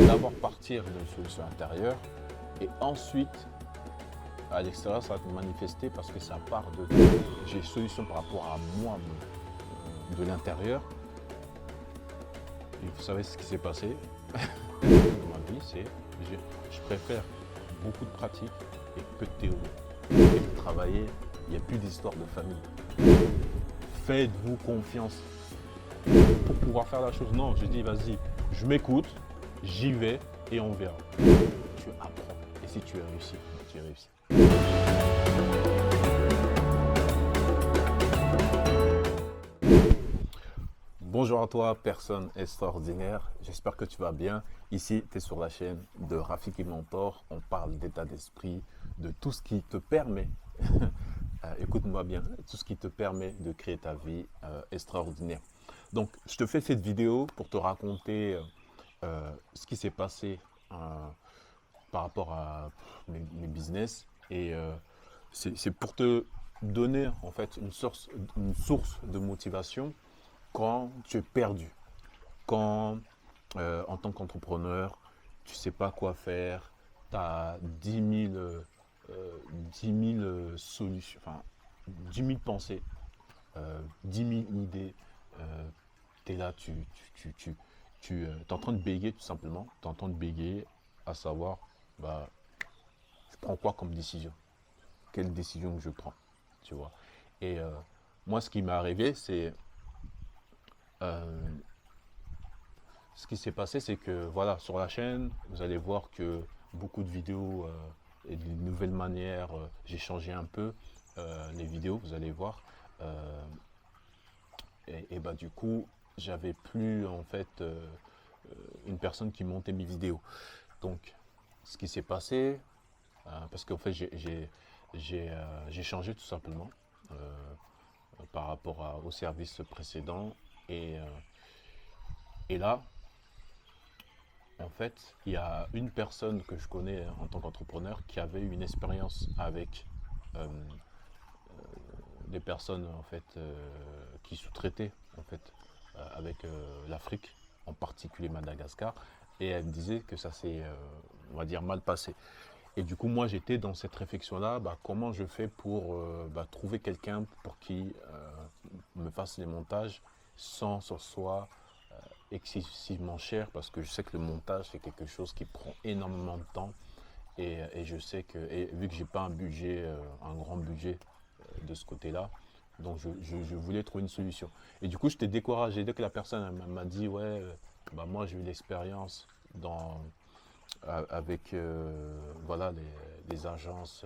d'abord partir d'une solution intérieure et ensuite, à l'extérieur, ça va te manifester parce que ça part de toi. J'ai une solution par rapport à moi, de l'intérieur. Et vous savez ce qui s'est passé dans ma vie, c'est que je préfère beaucoup de pratique et peu de théorie. Et de travailler, il n'y a plus d'histoire de famille. Faites-vous confiance pour pouvoir faire la chose. Non, je dis vas-y, je m'écoute, j'y vais et on verra. Tu apprends. Et si tu es réussi, tu es réussi. Bonjour à toi, personne extraordinaire. J'espère que tu vas bien. Ici, tu es sur la chaîne de Rafiki Mentor. On parle d'état d'esprit, de tout ce qui te permet, écoute-moi bien, tout ce qui te permet de créer ta vie extraordinaire. Donc, je te fais cette vidéo pour te raconter ce qui s'est passé par rapport à mes business. Et c'est pour te donner en fait une source de motivation quand tu es perdu, quand en tant qu'entrepreneur, tu ne sais pas quoi faire, tu as 10 000 solutions, enfin 10 000 pensées, 10 000 idées. Tu es là, tu es en train de bégayer tout simplement, tu es en train de bégayer à savoir, bah, je prends quoi comme décision? Quelle décision que je prends, tu vois? Et moi, ce qui m'est arrivé, c'est euh, ce qui s'est passé, c'est que voilà, sur la chaîne, vous allez voir que beaucoup de vidéos et de nouvelles manières, j'ai changé un peu les vidéos, vous allez voir. Euh, et bah du coup, j'avais plus en fait une personne qui montait mes vidéos. Donc, ce qui s'est passé, parce qu'en fait, j'ai changé tout simplement par rapport au service précédent. Et, et là, en fait, il y a une personne que je connais en tant qu'entrepreneur qui avait eu une expérience avec euh, des personnes en fait qui sous-traitaient en fait avec l'Afrique, en particulier Madagascar, et elle me disait que ça s'est, on va dire, mal passé. Et du coup, moi, j'étais dans cette réflexion-là, bah, comment je fais pour bah, trouver quelqu'un pour qui me fasse les montages sans que ce soit excessivement cher, parce que je sais que le montage, c'est quelque chose qui prend énormément de temps. Et je sais que, et vu que j'ai pas un budget, un grand budget de ce côté-là, donc je voulais trouver une solution. Et du coup, j'étais découragé. Dès que la personne m'a dit, ouais, bah moi j'ai eu l'expérience avec voilà, les agences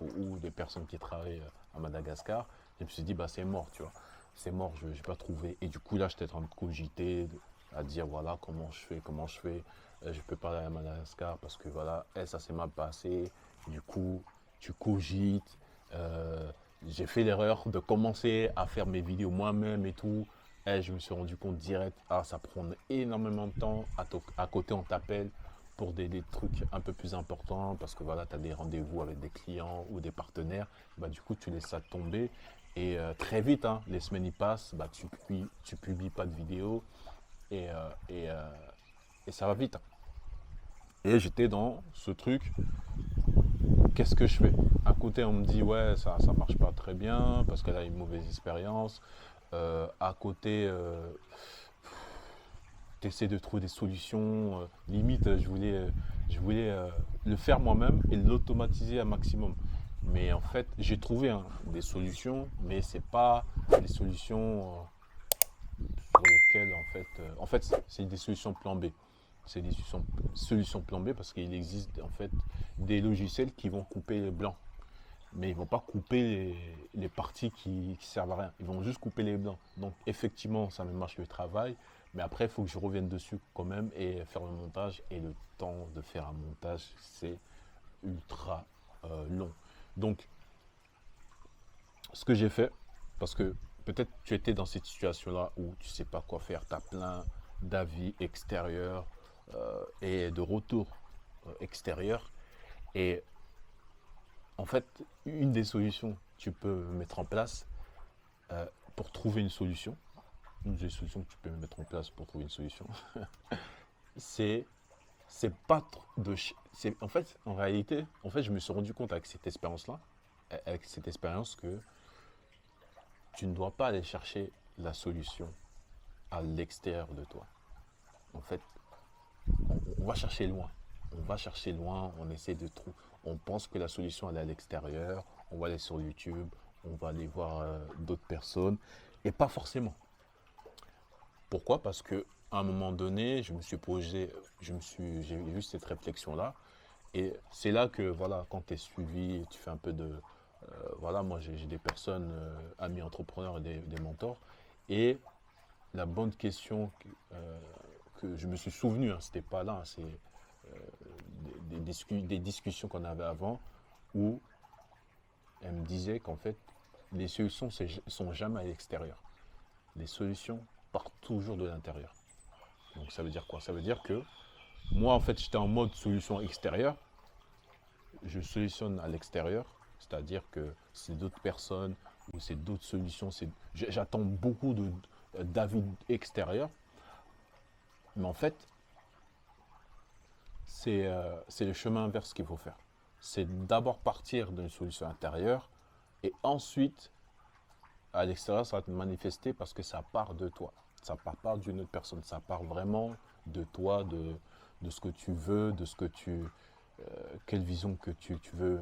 ou des personnes qui travaillent à Madagascar, je me suis dit, bah c'est mort, tu vois. C'est mort, je vais pas trouver. Et du coup, là, j'étais en train de cogiter, à dire, voilà, comment je fais. Je peux pas aller à Madagascar parce que, voilà, ça s'est mal passé. Du coup, tu cogites. J'ai fait l'erreur de commencer à faire mes vidéos moi-même et tout. Et je me suis rendu compte direct, ah, ça prend énormément de temps. À côté, on t'appelle pour des trucs un peu plus importants parce que voilà, tu as des rendez-vous avec des clients ou des partenaires. Bah, du coup, tu laisses ça tomber. Et très vite, hein, les semaines y passent, bah, tu publies pas de vidéos et, et ça va vite. Et j'étais dans ce truc, qu'est-ce que je fais? À côté, on me dit, ouais, ça marche pas très bien parce qu'elle a une mauvaise expérience. À côté, tu essaies de trouver des solutions. Limite, je voulais le faire moi-même et l'automatiser un maximum. Mais en fait, j'ai trouvé hein, des solutions, mais c'est pas des solutions sur lesquelles, en fait, c'est des solutions plan B. C'est des solutions plan B parce qu'il existe en fait des logiciels qui vont couper les blancs mais ils ne vont pas couper les parties qui servent à rien. Ils vont juste couper les blancs. Donc effectivement, ça me marche le travail, mais après, il faut que je revienne dessus quand même et faire le montage. Et le temps de faire un montage, c'est ultra long. Donc, ce que j'ai fait, parce que peut-être tu étais dans cette situation-là où tu ne sais pas quoi faire, tu as plein d'avis extérieurs et de retours extérieurs. Et en fait, une des solutions que tu peux mettre en place euh, pour trouver une solution, une des solutions que tu peux mettre en place pour trouver une solution, c'est c'est pas en fait, en réalité, je me suis rendu compte avec cette expérience-là, avec cette expérience que tu ne dois pas aller chercher la solution à l'extérieur de toi. En fait, on va chercher loin. On va chercher loin, on essaie de trouver. On pense que la solution elle est à l'extérieur. On va aller sur YouTube, on va aller voir d'autres personnes. Et pas forcément. Pourquoi? Parce que à un moment donné, je me suis posé, j'ai eu cette réflexion-là. Et c'est là que, voilà, quand tu es suivi, tu fais un peu de. Voilà, moi j'ai des personnes, amis entrepreneurs et des mentors. Et la bonne question que je me suis souvenu, hein, c'était pas là, hein, c'est des discussions qu'on avait avant où elle me disait qu'en fait, les solutions sont jamais à l'extérieur. Les solutions partent toujours de l'intérieur. Donc ça veut dire quoi? Ça veut dire que moi, en fait, j'étais en mode solution extérieure. Je solutionne à l'extérieur, c'est-à-dire que c'est d'autres personnes ou c'est d'autres solutions. J'attends beaucoup d'avis extérieurs, mais en fait, c'est le chemin inverse qu'il faut faire. C'est d'abord partir d'une solution intérieure et ensuite, à l'extérieur, ça va te manifester parce que ça part de toi. Ça part pas d'une autre personne. Ça part vraiment de toi, de ce que tu veux, de ce que quelle vision que tu veux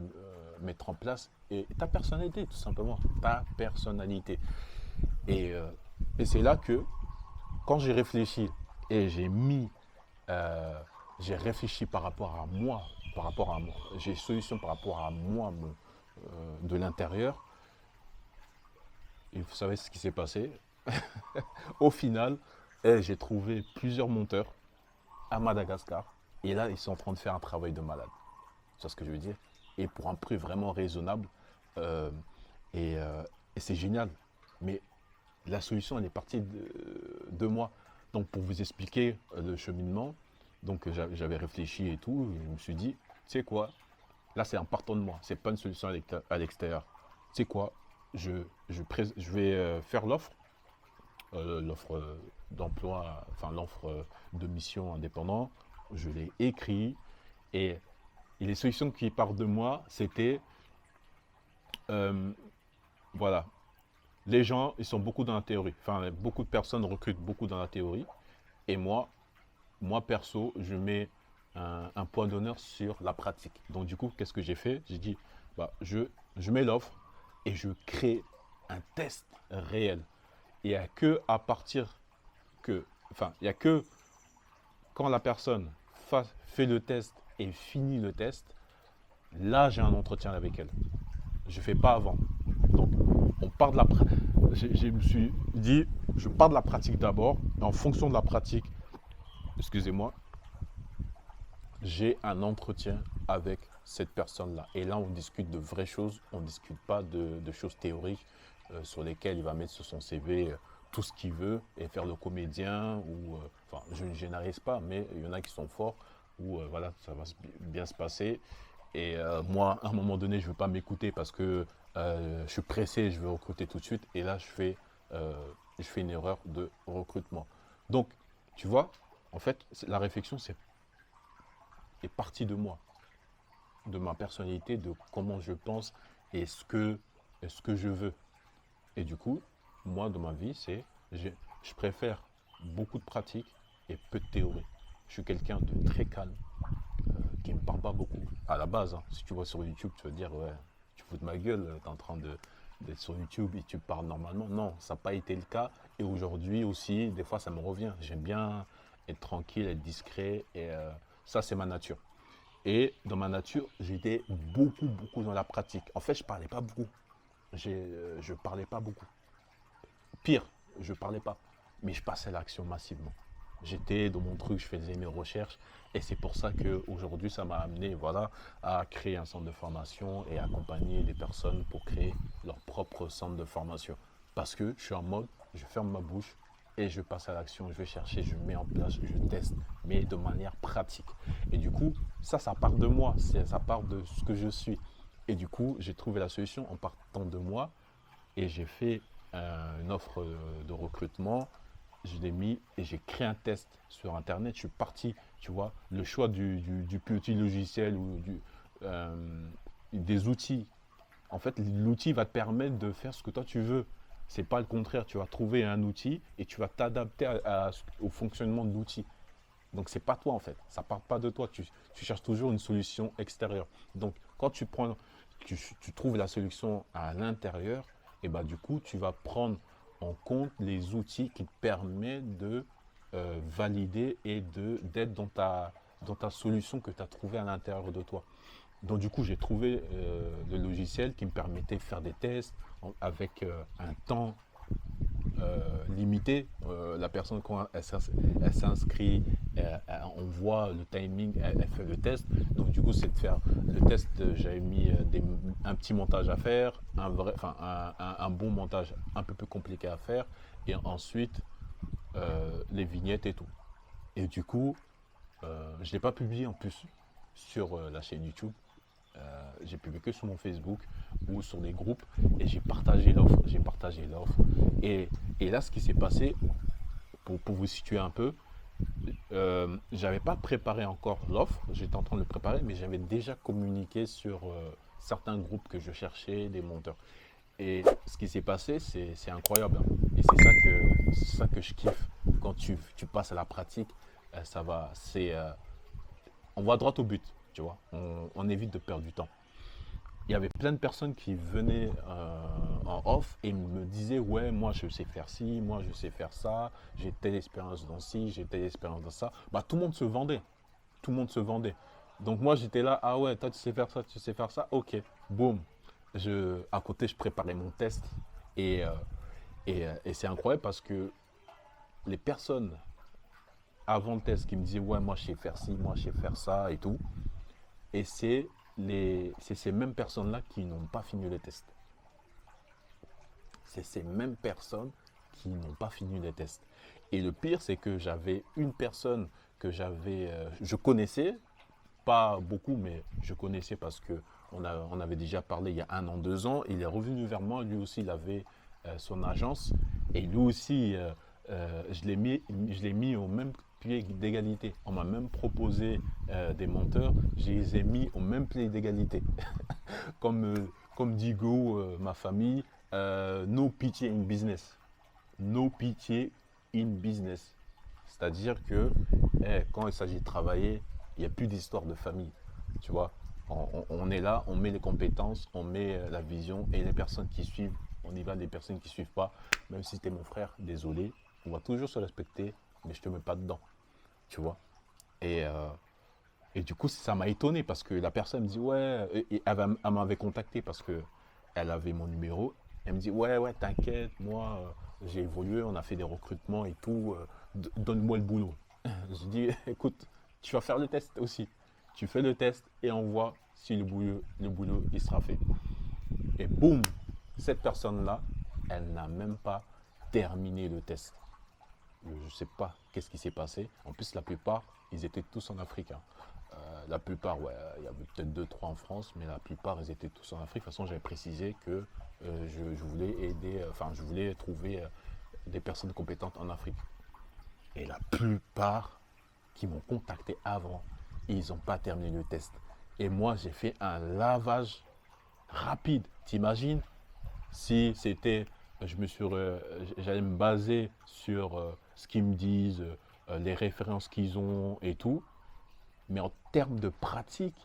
mettre en place et ta personnalité, tout simplement. Ta personnalité. Et, euh, et c'est là que, quand j'ai réfléchi et euh, j'ai réfléchi par rapport à moi, j'ai solution par rapport à moi, de l'intérieur. Et vous savez ce qui s'est passé. Au final, j'ai trouvé plusieurs monteurs à Madagascar. Et là, ils sont en train de faire un travail de malade. C'est ce que je veux dire. Et pour un prix vraiment raisonnable. euh, et, euh, et c'est génial. Mais la solution, elle est partie de moi. Donc, pour vous expliquer le cheminement, donc j'avais réfléchi et tout. Et je me suis dit, tu sais quoi, là, c'est un partant de moi. C'est pas une solution à l'extérieur. Tu sais quoi, je vais faire l'offre d'emploi, enfin l'offre de mission indépendant. Je l'ai écrit et, et les solutions qui partent de moi, c'était, euh, voilà, les gens, ils sont beaucoup dans la théorie. Enfin, beaucoup de personnes recrutent beaucoup dans la théorie. Et moi perso, je mets un point d'honneur sur la pratique. Donc du coup, qu'est-ce que j'ai fait? J'ai dit, bah, je mets l'offre et je crée un test réel. Il n'y a que à partir que, enfin, il n'y a que quand la personne fait le test et finit le test, là j'ai un entretien avec elle. Je ne fais pas avant. Donc on part de la je me suis dit, je pars de la pratique d'abord. En fonction de la pratique, excusez-moi, j'ai un entretien avec cette personne-là. Et là, on discute de vraies choses, on ne discute pas de choses théoriques sur lesquelles il va mettre sur son CV tout ce qu'il veut et faire le comédien. Enfin, je ne généralise pas, mais il y en a qui sont forts où voilà, ça va bien se passer. Et moi, à un moment donné, je ne veux pas m'écouter parce que je suis pressé, je veux recruter tout de suite. Et là, euh, je fais une erreur de recrutement. Donc, tu vois, en fait, la réflexion, est partie de moi, de ma personnalité, de comment je pense et ce que je veux. Et du coup, moi, dans ma vie, je préfère beaucoup de pratique et peu de théorie. Je suis quelqu'un de très calme, qui ne me parle pas beaucoup. À la base, hein, si tu vois sur YouTube, tu vas dire, ouais, tu fous de ma gueule, tu es en train d'être sur YouTube et tu parles normalement. Non, ça n'a pas été le cas. Et aujourd'hui aussi, des fois, ça me revient. J'aime bien être tranquille, être discret. Et ça, c'est ma nature. Et dans ma nature, j'étais beaucoup, beaucoup dans la pratique. En fait, je parlais pas beaucoup. Je parlais pas beaucoup. Pire, je parlais pas. Mais je passais à l'action massivement. J'étais dans mon truc, je faisais mes recherches. Et c'est pour ça qu'aujourd'hui, ça m'a amené, voilà, à créer un centre de formation et accompagner les personnes pour créer leur propre centre de formation. Parce que je suis en mode, je ferme ma bouche et je passe à l'action, je vais chercher, je mets en place, je teste, mais de manière pratique. Et du coup, ça part de moi, ça part de ce que je suis. Et du coup, j'ai trouvé la solution en partant de moi et j'ai fait une offre de recrutement je l'ai mis et j'ai créé un test sur Internet. Je suis parti, tu vois, le choix du petit logiciel ou des outils. En fait, l'outil va te permettre de faire ce que toi tu veux. C'est pas le contraire. Tu vas trouver un outil et tu vas t'adapter au fonctionnement de l'outil. Donc, c'est pas toi en fait. Ça part pas de toi. Tu cherches toujours une solution extérieure. Donc, quand tu trouves la solution à l'intérieur, et bah, du coup, tu vas prendre en compte les outils qui te permettent de valider et d'être dans ta solution que tu as trouvée à l'intérieur de toi. Donc du coup, j'ai trouvé le logiciel qui me permettait de faire des tests avec un temps limité. La personne, quand elle s'inscrit, on voit le timing, elle fait le test. Donc du coup, c'est de faire le test. J'avais mis un petit montage à faire, un bon montage un peu plus compliqué à faire, et ensuite les vignettes et tout. Et du coup, je ne l'ai pas publié en plus sur la chaîne YouTube. J'ai publié que sur mon Facebook ou sur des groupes et j'ai partagé l'offre. J'ai partagé l'offre. Et, et là, ce qui s'est passé, pour vous situer un peu, j'avais pas préparé encore l'offre. J'étais en train de le préparer, mais j'avais déjà communiqué sur certains groupes que je cherchais, des monteurs. Et ce qui s'est passé, c'est incroyable, hein. Et c'est ça que je kiffe. Quand tu passes à la pratique, ça va, on va droit au but, tu vois. On évite de perdre du temps. Il y avait plein de personnes qui venaient en off et me disaient ouais, moi je sais faire ci, moi je sais faire ça, j'ai telle expérience dans ci, j'ai telle expérience dans ça. Bah, tout le monde se vendait. Tout le monde se vendait. Donc moi j'étais là, ah ouais, toi tu sais faire ça, tu sais faire ça, ok, boum. À côté, je préparais mon test et, et c'est incroyable parce que les personnes avant le test qui me disaient ouais, moi je sais faire ci, moi je sais faire ça et tout, et c'est ces mêmes personnes-là qui n'ont pas fini le test. C'est ces mêmes personnes qui n'ont pas fini les tests. Et le pire, c'est que j'avais une personne que je connaissais, pas beaucoup, mais je connaissais parce que on avait déjà parlé il y a 1 an, 2 ans. Il est revenu vers moi, lui aussi, il avait son agence. Et lui aussi, je l'ai mis au même pied d'égalité. On m'a même proposé des monteurs, je les ai mis au même pied d'égalité. comme, comme dit Go, ma famille, no pitié in business. No pitié in business. C'est-à-dire que quand il s'agit de travailler, il n'y a plus d'histoire de famille. Tu vois, on est là, on met les compétences, on met la vision et les personnes qui suivent, on y va, les personnes qui ne suivent pas, même si tu es mon frère, désolé, on va toujours se respecter, mais je ne te mets pas dedans. Tu vois. Et, euh, et du coup, ça m'a étonné parce que la personne me dit ouais, elle m'avait contacté parce que elle avait mon numéro. Elle me dit ouais, ouais, t'inquiète, moi j'ai évolué, on a fait des recrutements et tout, donne-moi le boulot. Je dis écoute, tu vas faire le test aussi. Tu fais le test et on voit si le boulot il sera fait. Et boum, cette personne-là, elle n'a même pas terminé le test. Je ne sais pas qu'est-ce qui s'est passé. En plus, la plupart, ils étaient tous en Afrique, hein. La plupart, ouais, il y avait peut-être deux, trois en France, mais la plupart, ils étaient tous en Afrique. De toute façon, j'avais précisé que je voulais aider, enfin, je voulais trouver des personnes compétentes en Afrique. Et la plupart qui m'ont contacté avant, ils n'ont pas terminé le test. Et moi, j'ai fait un lavage rapide. T'imagines si c'était, j'allais me baser sur ce qu'ils me disent, les références qu'ils ont et tout. Mais en termes de pratique,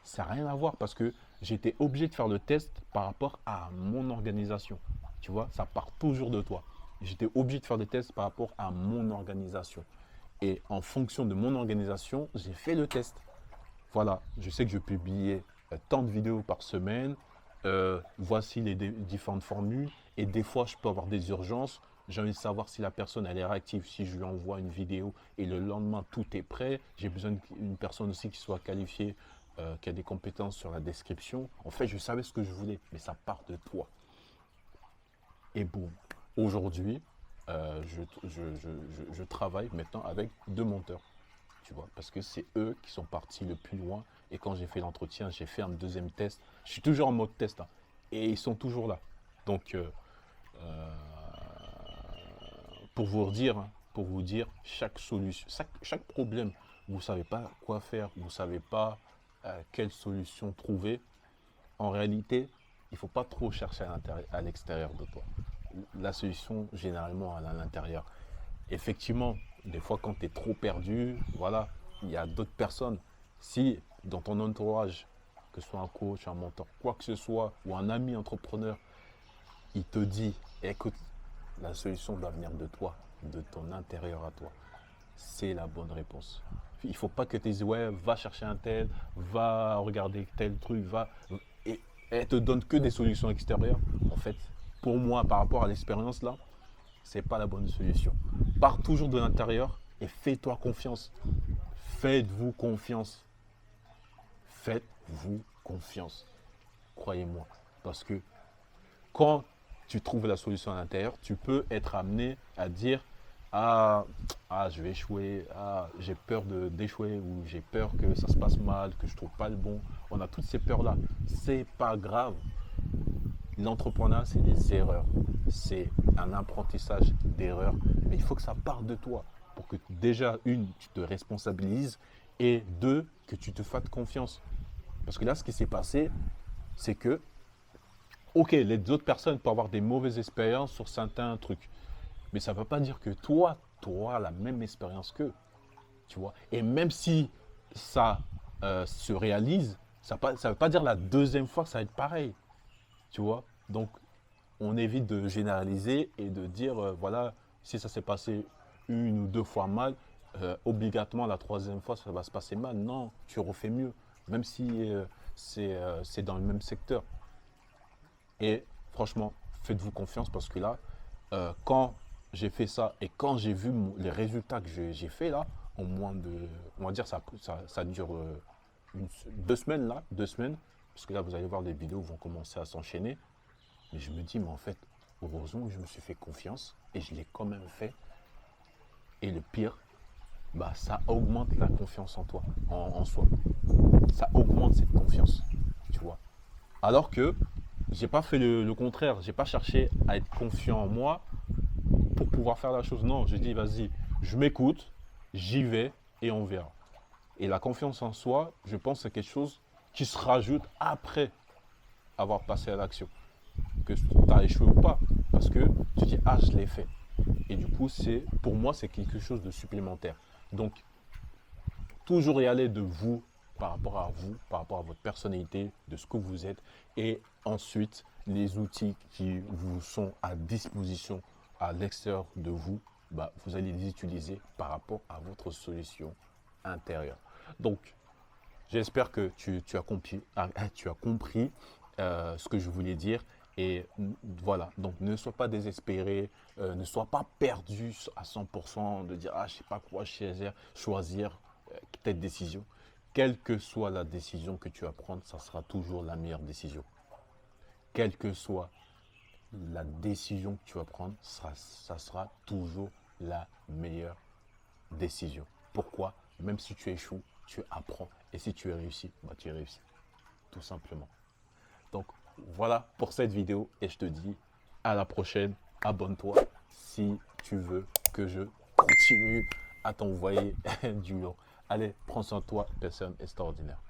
ça n'a rien à voir parce que j'étais obligé de faire le test par rapport à mon organisation. Tu vois, ça part toujours de toi. J'étais obligé de faire des tests par rapport à mon organisation. Et en fonction de mon organisation, j'ai fait le test. Voilà, je sais que je publiais tant de vidéos par semaine. Voici les différentes formules. Et des fois, je peux avoir des urgences. J'ai envie de savoir si la personne elle est réactive, si je lui envoie une vidéo et le lendemain tout est prêt. J'ai besoin d'une personne aussi qui soit qualifiée, qui a des compétences sur la description. En fait, je savais ce que je voulais, mais ça part de toi. Et boum, aujourd'hui, je travaille maintenant avec 2 monteurs, tu vois, parce que c'est eux qui sont partis le plus loin. Et quand j'ai fait l'entretien, j'ai fait un deuxième test. Je suis toujours en mode test, hein, et ils sont toujours là. Donc, pour vous redire, hein, pour vous dire chaque solution, chaque problème. Vous ne savez pas quoi faire, vous ne savez pas quelle solution trouver. En réalité, il ne faut pas trop chercher à l'extérieur de toi. La solution, généralement, elle est à l'intérieur. Effectivement, des fois, quand tu es trop perdu, voilà, il y a d'autres personnes. Si dans ton entourage, que ce soit un coach, un mentor, quoi que ce soit, ou un ami entrepreneur, il te dit, écoute, la solution doit venir de toi, de ton intérieur à toi. C'est la bonne réponse. Il ne faut pas que tu dises, ouais, va chercher un tel, va regarder tel truc, va. Et elle te donne que des solutions extérieures. En fait, pour moi, par rapport à l'expérience là, c'est pas la bonne solution. Pars toujours de l'intérieur et fais-toi confiance. Faites-vous confiance. Faites-vous confiance. Croyez-moi. Parce que quand tu trouves la solution à l'intérieur, tu peux être amené à dire je vais échouer, j'ai peur d'échouer ou j'ai peur que ça se passe mal, que je ne trouve pas le bon. On a toutes ces peurs-là. C'est pas grave. L'entrepreneuriat, c'est des erreurs. C'est un apprentissage d'erreurs. Mais il faut que ça parte de toi pour que déjà, une, tu te responsabilises et deux, que tu te fasses confiance. Parce que là, ce qui s'est passé, c'est que, ok, les autres personnes peuvent avoir des mauvaises expériences sur certains trucs. Mais ça ne veut pas dire que toi, tu auras la même expérience qu'eux. Tu vois. Et même si ça se réalise, ça ne veut pas dire la deuxième fois que ça va être pareil. Tu vois. Donc, on évite de généraliser et de dire, voilà, si ça s'est passé une ou deux fois mal, obligatoirement la troisième fois, ça va se passer mal. Non, tu refais mieux, même si c'est dans le même secteur. Et franchement, faites-vous confiance parce que là, quand j'ai fait ça et quand j'ai vu les résultats que j'ai fait là, en moins de, on va dire ça dure 2 semaines là, 2 semaines, parce que là vous allez voir les vidéos vont commencer à s'enchaîner. Mais je me dis, mais en fait, heureusement que je me suis fait confiance et je l'ai quand même fait. Et le pire, bah, ça augmente la confiance en toi, en soi. Ça augmente cette confiance, tu vois. Alors que j'ai pas fait le contraire, j'ai pas cherché à être confiant en moi pour pouvoir faire la chose. Non, j'ai dit, vas-y, je m'écoute, j'y vais et on verra. Et la confiance en soi, je pense que c'est quelque chose qui se rajoute après avoir passé à l'action. Que tu as échoué ou pas. Parce que tu dis, je l'ai fait. Et du coup, pour moi, c'est quelque chose de supplémentaire. Donc, toujours y aller de vous, par rapport à vous, par rapport à votre personnalité, de ce que vous êtes. Et ensuite, les outils qui vous sont à disposition à l'extérieur de vous, bah, vous allez les utiliser par rapport à votre solution intérieure. Donc, j'espère que tu as compris ce que je voulais dire. Et voilà, donc ne sois pas désespéré, ne sois pas perdu à 100% de dire, je ne sais pas quoi choisir telle décision. Quelle que soit la décision que tu vas prendre, ça sera toujours la meilleure décision. Quelle que soit la décision que tu vas prendre, ça sera toujours la meilleure décision. Pourquoi? Même si tu échoues, tu apprends. Et si tu es réussi, bah, tu es réussi. Tout simplement. Donc, voilà pour cette vidéo et je te dis à la prochaine. Abonne-toi si tu veux que je continue à t'envoyer du lourd. Allez, prends soin de toi, personne extraordinaire.